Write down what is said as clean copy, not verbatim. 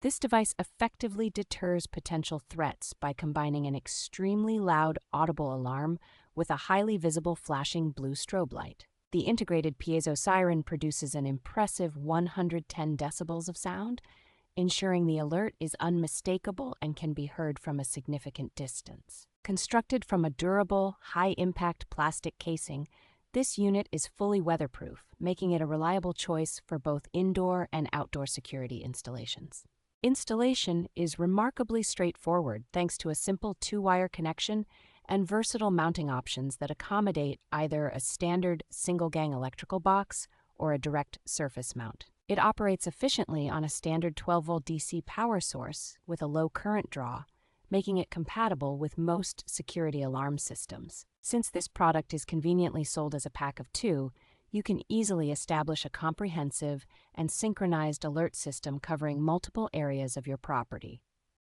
This device effectively deters potential threats by combining an extremely loud audible alarm with a highly visible flashing blue strobe light. The integrated piezo siren produces an impressive 110 decibels of sound, ensuring the alert is unmistakable and can be heard from a significant distance. Constructed from a durable, high-impact plastic casing, this unit is fully weatherproof, making it a reliable choice for both indoor and outdoor security installations. Installation is remarkably straightforward thanks to a simple 2-wire connection and versatile mounting options that accommodate either a standard single-gang electrical box or a direct surface mount. It operates efficiently on a standard 12-volt DC power source with a low current draw, making it compatible with most security alarm systems. Since this product is conveniently sold as a pack of 2, you can easily establish a comprehensive and synchronized alert system covering multiple areas of your property.